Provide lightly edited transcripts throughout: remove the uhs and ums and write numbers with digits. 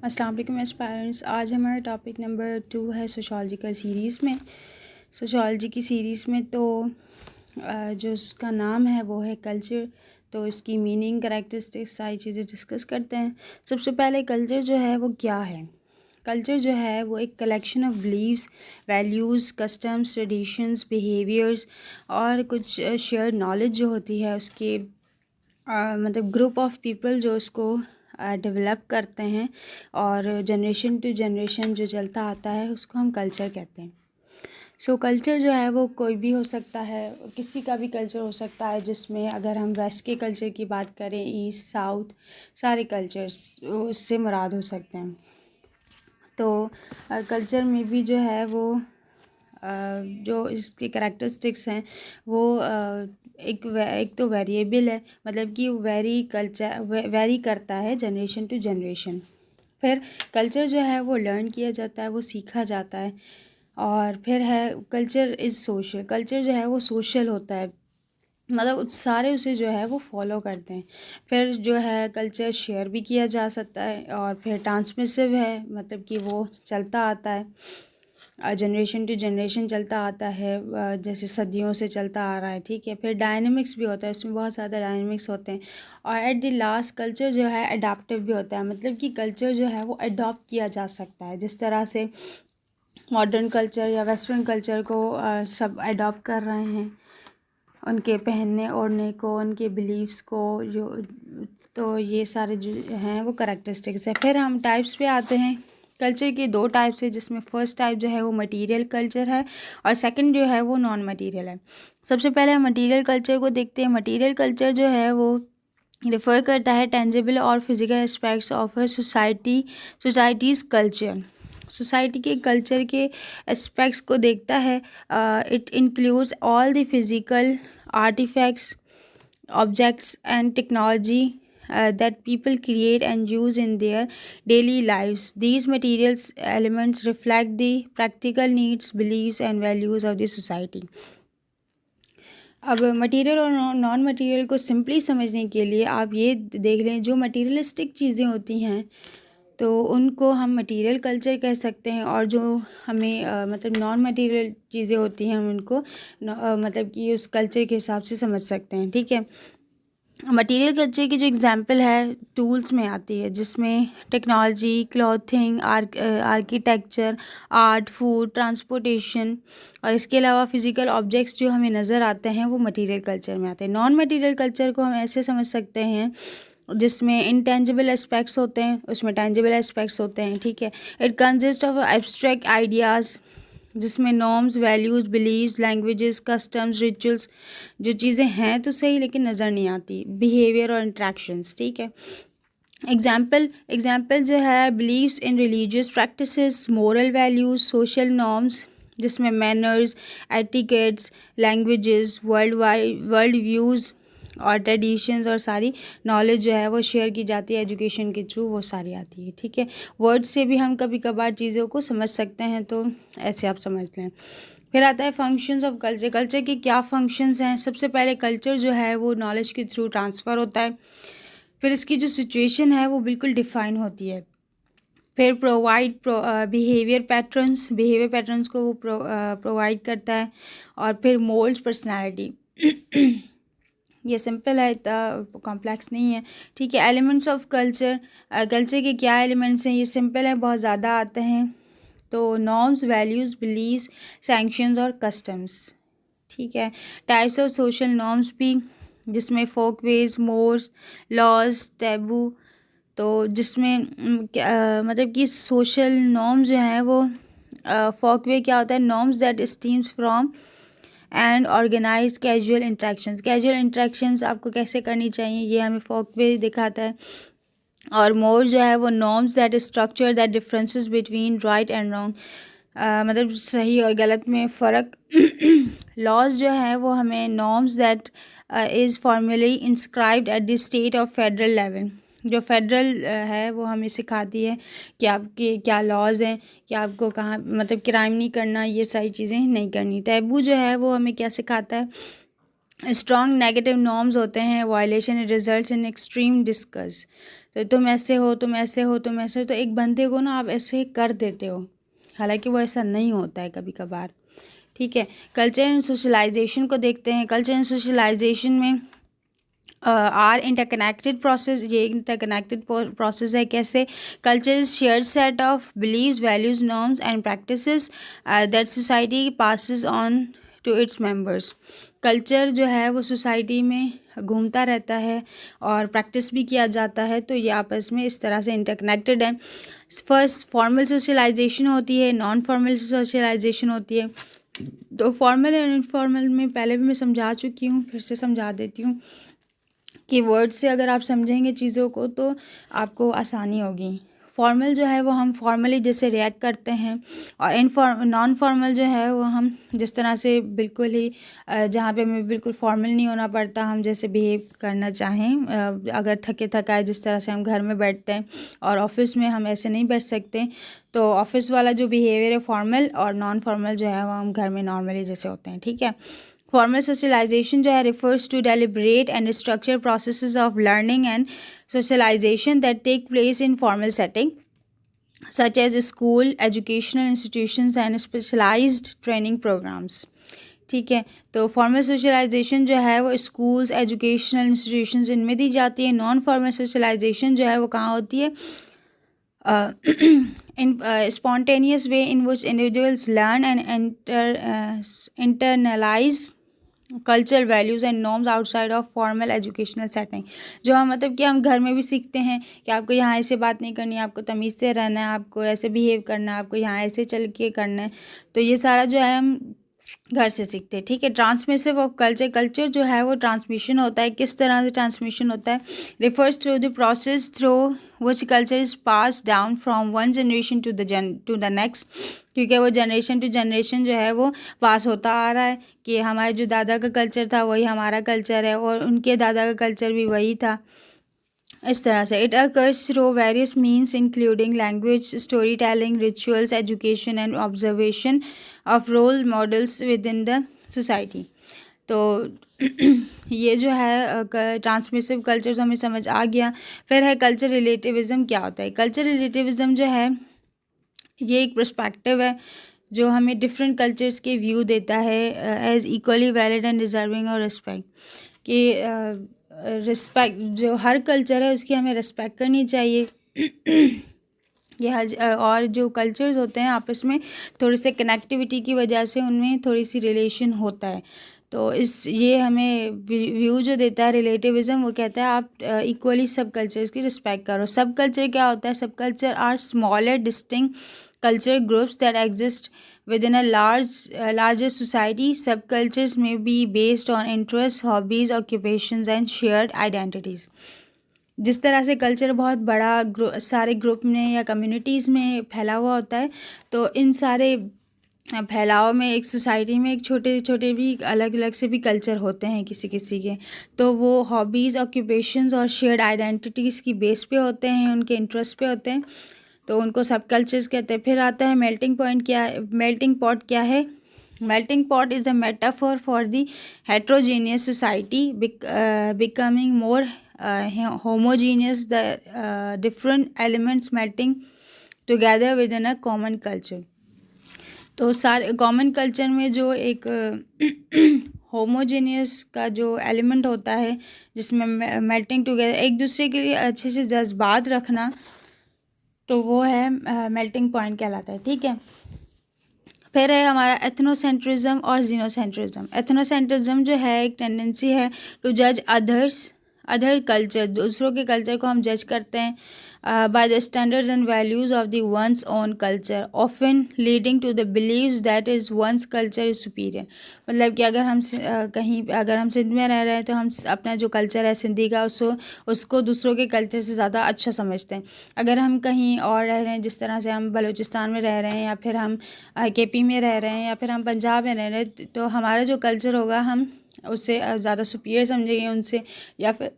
अस्सलाम वालेकुम एस्पायरेंट्स। आज हमारा टॉपिक नंबर 2 है सोशोलॉजिकल सीरीज़ में। सोशोलॉजी की सीरीज़ में तो जो उसका नाम है वो है कल्चर। तो इसकी मीनिंग, करैक्टरिस्टिक्स, सारी चीज़ें डिस्कस करते हैं। सबसे पहले कल्चर जो है वो क्या है। कल्चर जो है वो एक collection of beliefs, values, customs, traditions, behaviours और कुछ शेयर्ड नॉलेज जो होती है उसके मतलब ग्रुप ऑफ पीपल जो इसको डेवलप करते हैं और जनरेशन टू जनरेशन जो चलता आता है उसको हम कल्चर कहते हैं। सो कल्चर जो है वो कोई भी हो सकता है, किसी का भी कल्चर हो सकता है, जिसमें अगर हम वेस्ट के कल्चर की बात करें, ईस्ट साउथ सारे कल्चर्स उससे मुराद हो सकते हैं। तो कल्चर में भी जो है वो जो इसके करैक्टरिस्टिक्स हैं वो एक तो वेरिएबल है, मतलब कि वेरी करता है जनरेशन टू जनरेशन। फिर कल्चर जो है वो लर्न किया जाता है, वो सीखा जाता है। और फिर है कल्चर इज़ सोशल। कल्चर जो है वो सोशल होता है, मतलब सारे उसे जो है वो फॉलो करते हैं। फिर जो है कल्चर शेयर भी किया जा सकता है और फिर ट्रांसमिसिव है, मतलब कि वो चलता आता है, जनरेशन टू जनरेशन चलता आता है, जैसे सदियों से चलता आ रहा है। ठीक है। फिर डायनेमिक्स भी होता है, उसमें बहुत ज़्यादा डायनेमिक्स होते हैं। और एट द लास्ट कल्चर जो है अडाप्टिव भी होता है, मतलब कि कल्चर जो है वो अडॉप्ट किया जा सकता है। जिस तरह से मॉडर्न कल्चर या वेस्टर्न कल्चर को सब अडॉप्ट कर रहे हैं, उनके पहनने ओढ़ने को, उनके बिलीव्स को, जो तो ये सारे जो हैं वो करैक्टरिस्टिक्स है। फिर हम टाइप्स पे आते हैं। कल्चर के दो टाइप्स है, जिसमें फर्स्ट टाइप जो है वो मटेरियल कल्चर है और सेकंड जो है वो नॉन मटेरियल है। सबसे पहले हम मटेरियल कल्चर को देखते हैं। मटेरियल कल्चर जो है वो रेफ़र करता है टेंजिबल और physical aspects of a society's culture. Society के कल्चर के एस्पेक्ट्स को देखता है। It includes all the physical artifacts, objects and technology that people create and use in their daily lives. These materials elements reflect the practical needs, beliefs and values of the society. अब material और non material को simply समझने के लिए आप ये देख लें, जो मटेरियलिस्टिक चीज़ें होती हैं तो उनको हम मटेरियल कल्चर कह सकते हैं, और जो हमें मतलब नॉन मटेरियल चीज़ें होती हैं हम उनको मतलब कि उस कल्चर के हिसाब से समझ सकते हैं। ठीक है। मटेरियल कल्चर की जो एग्जांपल है टूल्स में आती है, जिसमें technology, clothing, architecture, art, food, transportation और इसके अलावा फिज़िकल ऑब्जेक्ट्स जो हमें नज़र आते हैं वो मटेरियल कल्चर में आते हैं। नॉन मटेरियल कल्चर को हम ऐसे समझ सकते हैं जिसमें इनटेंजिबल एस्पेक्ट्स होते हैं, उसमें टेंजिबल एस्पेक्ट्स होते हैं। ठीक है। It consist of abstract ideas, जिसमें norms, values, beliefs, languages, customs, rituals, जो चीज़ें हैं तो सही लेकिन नज़र नहीं आती, बिहेवियर और इंट्रैक्शंस। ठीक है। एग्जाम्पल जो है beliefs in religious practices, moral values, social norms, जिसमें manners, etiquettes, languages, world views और ट्रेडिशंस और सारी नॉलेज जो है वो शेयर की जाती है एजुकेशन के थ्रू, वो सारी आती है। ठीक है। वर्ड से भी हम कभी कभार चीज़ों को समझ सकते हैं, तो ऐसे आप समझ लें। फिर आता है फंक्शंस ऑफ कल्चर। कल्चर के क्या फंक्शंस हैं। सबसे पहले कल्चर जो है वो नॉलेज के थ्रू ट्रांसफ़र होता है। फिर इसकी जो सिचुएशन है वो बिल्कुल डिफ़ाइन होती है। फिर बिहेवियर पैटर्न्स को वो प्रोवाइड करता है। और फिर मोल्ड्स पर्सनैलिटी। ये सिंपल है, इतना कॉम्प्लेक्स नहीं है। ठीक है। Elements of culture. कल्चर के क्या एलिमेंट्स हैं, ये सिंपल है, बहुत ज़्यादा आते हैं। तो नॉर्म्स, वैल्यूज़, बिलीव्स, सैंक्शंस और कस्टम्स। ठीक है। टाइप्स ऑफ सोशल नॉर्म्स भी, जिसमें फोक वेज, मोर्स, लॉज, टैबू। तो जिसमें मतलब कि सोशल नॉर्म्स जो हैं वो फोक वे क्या होता है, norms that stems from and organise casual interactions आपको कैसे करनी चाहिए ये हमें फोक वे दिखाता है। और मोर जो है वो norms that structure that differences between right and wrong, मतलब सही और गलत में फ़र्क। लॉज जो है वो हमें norms that is formally inscribed at the state of federal level, जो फेडरल है वो हमें सिखाती है कि आपके क्या लॉज हैं, कि आपको कहाँ मतलब क्राइम नहीं करना, ये सारी चीज़ें नहीं करनी। टैबू जो है वो हमें क्या सिखाता है, स्ट्रॉन्ग नेगेटिव नॉर्म्स होते हैं, violation results in extreme discuss. तो तुम ऐसे हो, तुम ऐसे हो, तुम ऐसे हो, तो एक बंदे को ना आप ऐसे कर देते हो, हालांकि वो ऐसा नहीं होता है कभी कभार। ठीक है, कल्चर एंड सोशलाइजेशन को देखते हैं। कल्चर एंड सोशलाइजेशन में आर इंटरकनेक्टेड प्रोसेस, ये इंटरकनेक्टेड प्रोसेस है। कैसे? Culture is shared set of beliefs, values, norms and practices that society passes on to its members. Culture जो है वो सोसाइटी में घूमता रहता है और प्रैक्टिस भी किया जाता है, तो ये आपस में इस तरह से इंटरकनेक्टेड है। फर्स्ट फॉर्मल सोशलाइजेशन होती है, नॉन फॉर्मल सोशलाइजेशन होती है। तो फॉर्मल एंड इनफॉर्मल में पहले भी मैं समझा चुकी हूँ, फिर से समझा देती हूँ कि वर्ड से अगर आप समझेंगे चीज़ों को तो आपको आसानी होगी। फॉर्मल जो है वो हम फॉर्मली जैसे रिएक्ट करते हैं, और नॉन फॉर्मल जो है वो हम जिस तरह से बिल्कुल ही जहाँ पे हमें बिल्कुल फॉर्मल नहीं होना पड़ता, हम जैसे बिहेव करना चाहें, अगर थके थकाए जिस तरह से हम घर में बैठते हैं और ऑफिस में हम ऐसे नहीं बैठ सकते, तो ऑफिस वाला जो बिहेवियर है फॉर्मल, और नॉन फॉर्मल जो है वो हम घर में नॉर्मली जैसे होते हैं। ठीक है, फॉर्मल सोशलाइजेशन जो है refers to deliberate and structure processes of learning and socialisation that take place in formal setting such as school, educational institutions and specialised training programmes. ठीक है, तो फॉर्मल सोशलाइजेशन जो है वो स्कूल्स, एजुकेशनल इंस्टीट्यूशंस इनमें दी जाती है। नॉन फॉर्मल सोशलाइजेशन जो है वो कहाँ होती है? in spontaneous way in which individuals learn and internalize cultural values and norms outside of formal educational setting. जो हम मतलब कि हम घर में भी सीखते हैं कि आपको यहाँ ऐसे बात नहीं करनी है, आपको तमीज़ से रहना है, आपको ऐसे बिहेव करना है, आपको यहाँ ऐसे चल के करना है, तो ये सारा जो है हम घर से सीखते हैं। ठीक है, ट्रांसमिसिव ऑफ कल्चर, कल्चर जो है वो ट्रांसमिशन होता है। किस तरह से ट्रांसमिशन होता है? Refers to the process through which culture is pass down from one generation to the next, क्योंकि वो जनरेशन टू जनरेशन जो है वो पास होता आ रहा है कि हमारे जो दादा का कल्चर था वही हमारा कल्चर है और उनके दादा का कल्चर भी वही था। इस तरह से it occurs through various means including language, story telling, rituals, education and observation of role models within the society. तो ये जो है ट्रांसमिसिव कल्चर तो हमें समझ आ गया। फिर है कल्चर रिलेटिविज़म। क्या होता है कल्चर रिलेटिविज़म? जो है ये एक पर्सपेक्टिव है जो हमें डिफरेंट कल्चर्स के व्यू देता है as equally valid and deserving और रिस्पेक्ट, कि रिस्पेक्ट जो हर कल्चर है उसकी हमें रिस्पेक्ट करनी चाहिए। ये हर और जो कल्चर्स होते हैं आपस में थोड़ी सी कनेक्टिविटी की वजह से उनमें थोड़ी सी रिलेशन होता है। तो ये हमें व्यू जो देता है रिलेटिविज़म, वो कहता है आप इक्वली सब कल्चर्स की रिस्पेक्ट करो। सब कल्चर क्या होता है? Subculture are smaller distinct culture groups that exist within a larger society. Subcultures may be based on interests, hobbies, occupations and shared identities. जिस तरह से कल्चर बहुत बड़ा सारे ग्रुप में या कम्युनिटीज़ में फैला हुआ होता है, तो इन सारे फैलाव में एक सोसाइटी में एक छोटे छोटे भी अलग अलग से भी कल्चर होते हैं किसी किसी के, तो वो हॉबीज़, ऑक्यूपेशंस और शेयर्ड आइडेंटिटीज़ की बेस पे होते हैं, उनके इंटरेस्ट पे होते हैं, तो उनको सब कल्चर्स कहते हैं। फिर आता है मेल्टिंग पॉइंट। क्या है मेल्टिंग पॉट? क्या है melting pot? Is a metaphor for the heterogeneous society becoming more homogeneous, the different elements melting together with in a common culture. तो सारे कॉमन कल्चर में जो एक होमोजेनियस का जो एलिमेंट होता है जिसमें मेल्टिंग टुगेदर, एक दूसरे के लिए अच्छे से जज्बात रखना, तो वो है मेल्टिंग पॉइंट कहलाता है। ठीक है, फिर है हमारा एथनोसेंट्रिज्म और जीनोसेंट्रिज्म। एथनोसेंट्रिज्म जो है एक टेंडेंसी है टू जज अदर कल्चर, दूसरों के कल्चर को हम जज करते हैं by the standards and values of the one's own culture, often leading to the beliefs that is one's culture is superior. मतलब कि अगर हम अगर हम सिंध में रह रहे हैं तो हम अपना जो कल्चर है सिंधी का उसको दूसरों के कल्चर से ज़्यादा अच्छा समझते हैं। अगर हम कहीं और रह रहे हैं, जिस तरह से हम बलूचिस्तान में रह रहे हैं या फिर हम केपी में रह रहे हैं या फिर हम पंजाब में रह रहे हैं, तो हमारा जो कल्चर होगा हम उससे ज़्यादा सुपीरियर समझेंगे उनसे, या फिर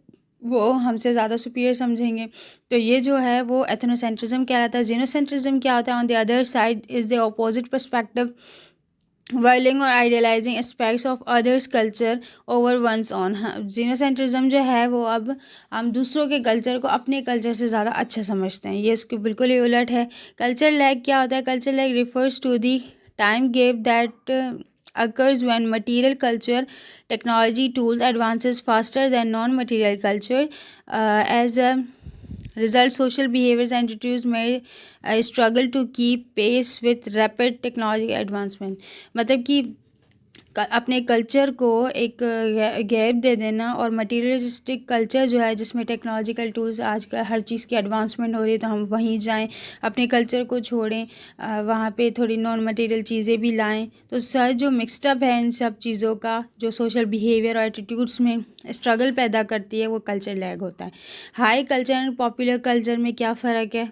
वो हमसे ज़्यादा सुपीरियर समझेंगे। तो ये जो है वो एथनोसेंट्रिज्म कहलाता है। जीनोसेंट्रिज्म क्या होता है? On the other side is the opposite perspective valuing और idealising aspects of others culture over one's own. Xenocentrism जो है वो अब हम दूसरों के कल्चर को अपने कल्चर से ज़्यादा अच्छा समझते हैं, ये इसके बिल्कुल ही उलट है। कल्चर लैग क्या होता है? Culture lag refers to the time gap that occurs when material culture, technology, tools advances faster than non-material culture. As a result, social behaviors and attitudes may struggle to keep pace with rapid technology advancement. मतलब कि अपने culture को एक gap दे देना और materialistic culture जो है जिसमें टेक्नोलॉजिकल टूल्स आजकल हर चीज़ की एडवांसमेंट हो रही है तो हम वहीं जाएं, अपने कल्चर को छोड़ें, वहाँ पे थोड़ी नॉन मटीरियल चीज़ें भी लाएं। तो सर जो मिक्सडअप है इन सब चीज़ों का जो सोशल बिहेवियर और एटीट्यूड्स में स्ट्रगल पैदा करती है वो कल्चर लैग होता है। High culture and popular culture में क्या फ़र्क है?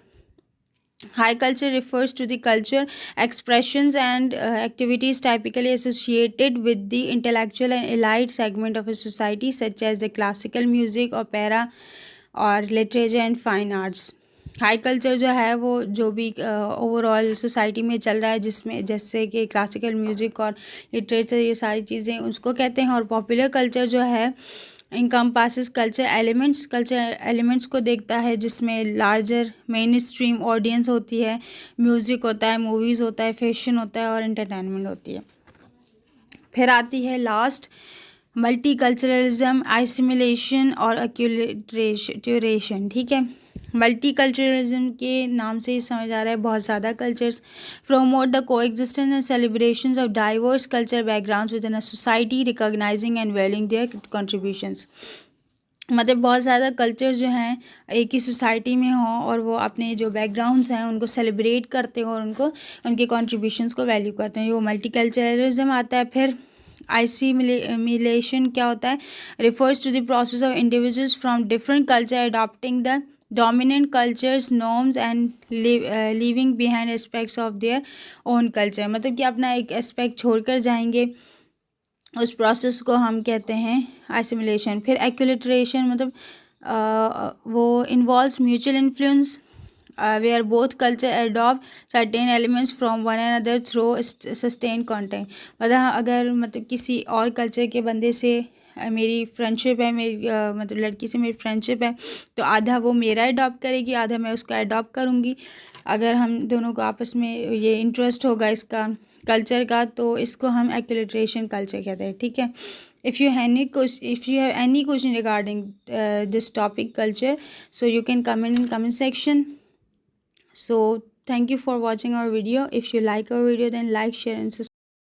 High culture refers to the culture, expressions, and activities typically associated with the intellectual and elite segment of a society, such as the classical music, opera, और literature and fine arts. High culture जो है वो जो भी overall society में चल रहा है जिसमें जैसे कि क्लासिकल म्यूज़िक और लिटरेचर ये सारी चीज़ें उसको कहते हैं। और पॉपुलर कल्चर जो है इनकम्पासेस कल्चर एलिमेंट्स को देखता है जिसमें लार्जर मेन स्ट्रीम ऑडियंस होती है, म्यूज़िक होता है, मूवीज़ होता है, फैशन होता है और एंटरटेनमेंट होती है। फिर आती है लास्ट मल्टी कल्चरलिज्म, आइसिमिलेशन और एक्यूलेटरेशन। ठीक है, मल्टी कल्चरलिज्म के नाम से ही समझ आ रहा है बहुत ज़्यादा cultures promote the coexistence and celebrations of diverse culture backgrounds within a society, recognising and valuing their contributions. मतलब बहुत ज़्यादा कल्चर जो हैं एक ही सोसाइटी में हों और वो अपने जो बैकग्राउंड्स हैं उनको सेलिब्रेट करते हो और उनको उनके कॉन्ट्रीब्यूशंस को वैल्यू करते हैं, वो मल्टी कल्चरलिज्म आता है। फिर आइसिमिलेशन क्या होता है? Refers to the process of individuals from different culture adopting the dominant culture's norms and leaving behind aspects of their own culture. मतलब कि अपना एक एस्पेक्ट छोड़कर जाएंगे, उस प्रोसेस को हम कहते हैं आइसिमिलेशन। फिर एक्यूलिट्रेशन मतलब वो involves mutual influence where both culture adopt certain elements from one and other through sustain contact. मतलब अगर मतलब किसी और कल्चर के बंदे से मेरी फ्रेंडशिप है, मेरी मतलब लड़की से मेरी फ्रेंडशिप है तो आधा वो मेरा अडॉप्ट करेगी, आधा मैं उसका अडॉप्ट करूँगी। अगर हम दोनों को आपस में ये इंटरेस्ट होगा इसका कल्चर का तो इसको हम एक्यूलिट्रेशन कल्चर कहते हैं। ठीक है, if you have any question regarding this topic culture, so you can comment in comment section. So thank you for watching our video. If you like our video then like, share and subscribe.